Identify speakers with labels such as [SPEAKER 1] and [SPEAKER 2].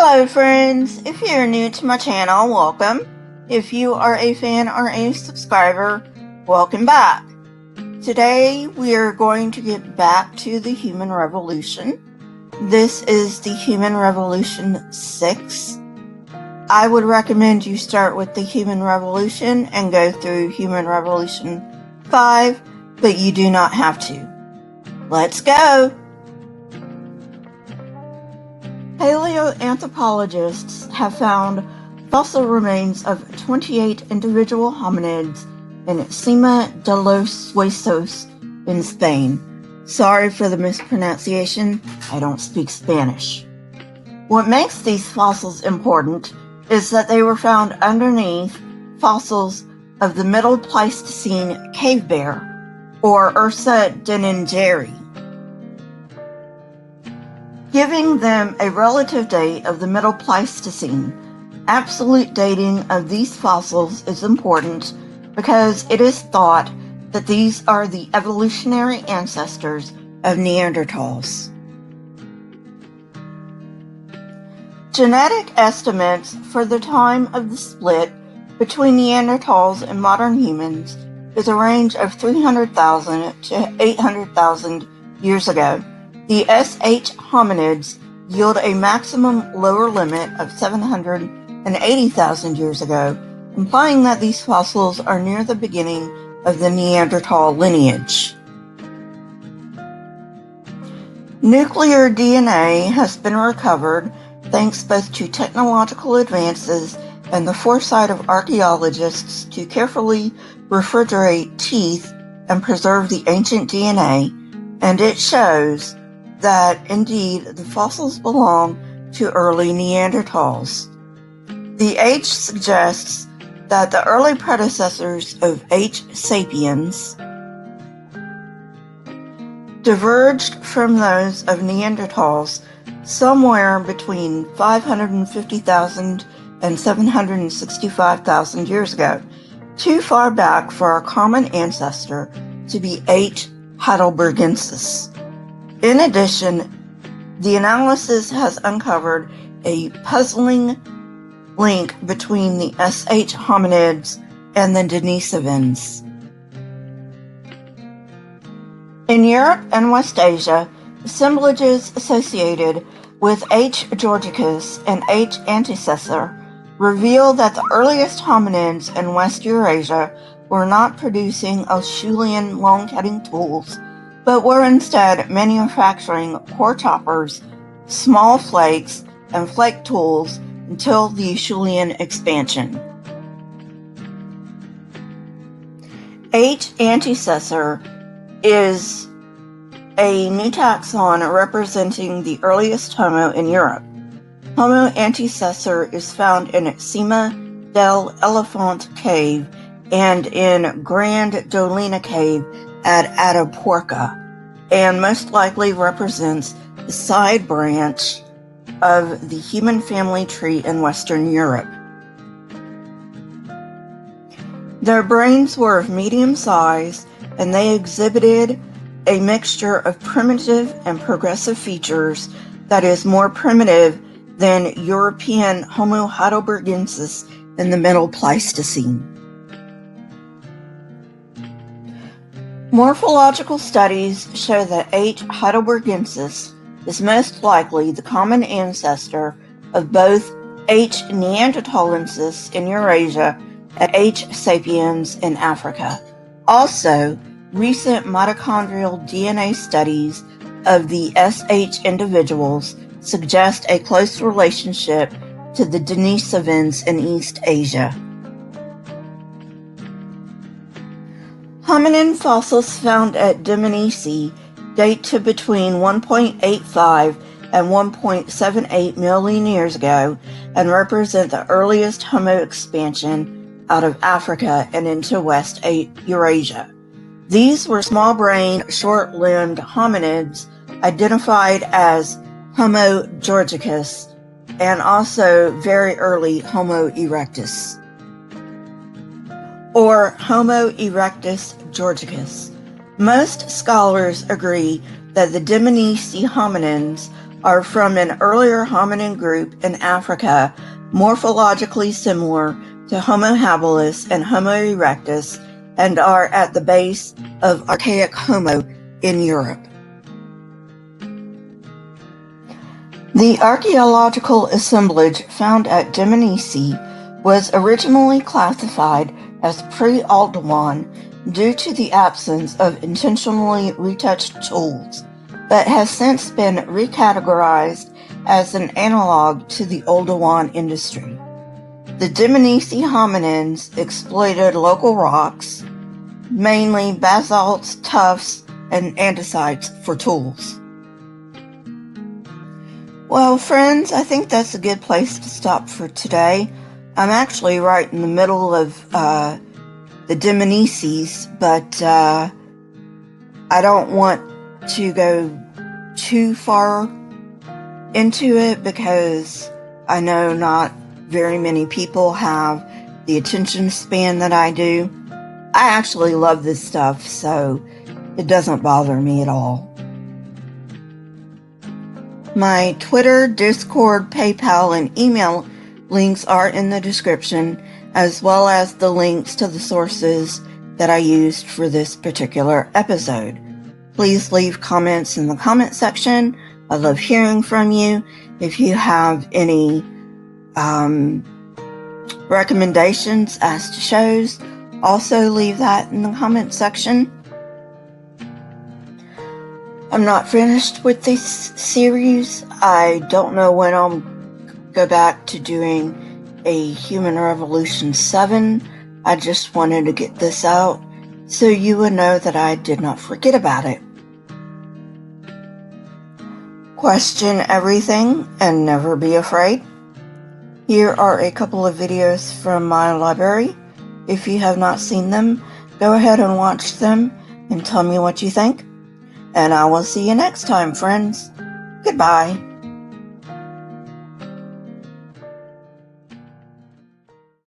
[SPEAKER 1] Hello friends, if you're new to my channel, welcome. If you are a fan or a subscriber, welcome back. Today we are going to get back to the Human Revolution. This is the Human Revolution 6. I would recommend you start with the Human Revolution and go through Human Revolution 5, but you do not have to. Let's go! Paleoanthropologists have found fossil remains of 28 individual hominids in Cima de los Huesos in Spain. Sorry for the mispronunciation, I don't speak Spanish. What makes these fossils important is that they were found underneath fossils of the Middle Pleistocene cave bear, or Ursa deningeri, giving them a relative date of the Middle Pleistocene. Absolute dating of these fossils is important because it is thought that these are the evolutionary ancestors of Neanderthals. Genetic estimates for the time of the split between Neanderthals and modern humans is a range of 300,000 to 800,000 years ago. The SH hominids yield a maximum lower limit of 780,000 years ago, implying that these fossils are near the beginning of the Neanderthal lineage. Nuclear DNA has been recovered thanks both to technological advances and the foresight of archaeologists to carefully refrigerate teeth and preserve the ancient DNA, and it shows that indeed the fossils belong to early Neanderthals. The age suggests that the early predecessors of H. sapiens diverged from those of Neanderthals somewhere between 550,000 and 765,000 years ago, too far back for our common ancestor to be H. heidelbergensis. In addition, the analysis has uncovered a puzzling link between the SH hominids and the Denisovans. In Europe and West Asia, assemblages associated with H. georgicus and H. antecessor reveal that the earliest hominids in West Eurasia were not producing Acheulean long-cutting tools, but were instead manufacturing core choppers, small flakes, and flake tools until the Acheulean expansion. H. antecessor is a new taxon representing the earliest Homo in Europe. Homo antecessor is found in Cima del Elefante Cave and in Grand Dolina Cave at Atapuerca, and most likely represents the side branch of the human family tree in Western Europe. Their brains were of medium size, and they exhibited a mixture of primitive and progressive features that is more primitive than European Homo heidelbergensis in the Middle Pleistocene. Morphological studies show that H. heidelbergensis is most likely the common ancestor of both H. neanderthalensis in Eurasia and H. sapiens in Africa. Also, recent mitochondrial DNA studies of the SH individuals suggest a close relationship to the Denisovans in East Asia. Hominin fossils found at Dmanisi date to between 1.85 and 1.78 million years ago and represent the earliest Homo expansion out of Africa and into West Eurasia. These were small-brained, short-limbed hominids identified as Homo georgicus and also very early Homo erectus, or Homo erectus georgicus. Most scholars agree that the Dmanisi hominins are from an earlier hominin group in Africa, morphologically similar to Homo habilis and Homo erectus, and are at the base of archaic Homo in Europe. The archaeological assemblage found at Dmanisi was originally classified as pre-Oldowan due to the absence of intentionally retouched tools, but has since been recategorized as an analog to the Oldowan industry. The Dmanisi hominins exploited local rocks, mainly basalts, tuffs, and andesites, for tools. Well, friends, I think that's a good place to stop for today. I'm actually right in the middle of the Dmanisis, but I don't want to go too far into it because I know not very many people have the attention span that I do. I actually love this stuff, so it doesn't bother me at all. My Twitter, Discord, PayPal, and email links are in the description, as well as the links to the sources that I used for this particular episode. Please leave comments in the comment section. I love hearing from you. If you have any recommendations as to shows, also leave that in the comment section. I'm not finished with this series. I don't know when I'll go back to doing a Human Revolution 7. I just wanted to get this out so you would know that I did not forget about it. Question everything and never be afraid. Here are a couple of videos from my library. If you have not seen them, go ahead and watch them and tell me what you think. And I will see you next time, friends. Goodbye.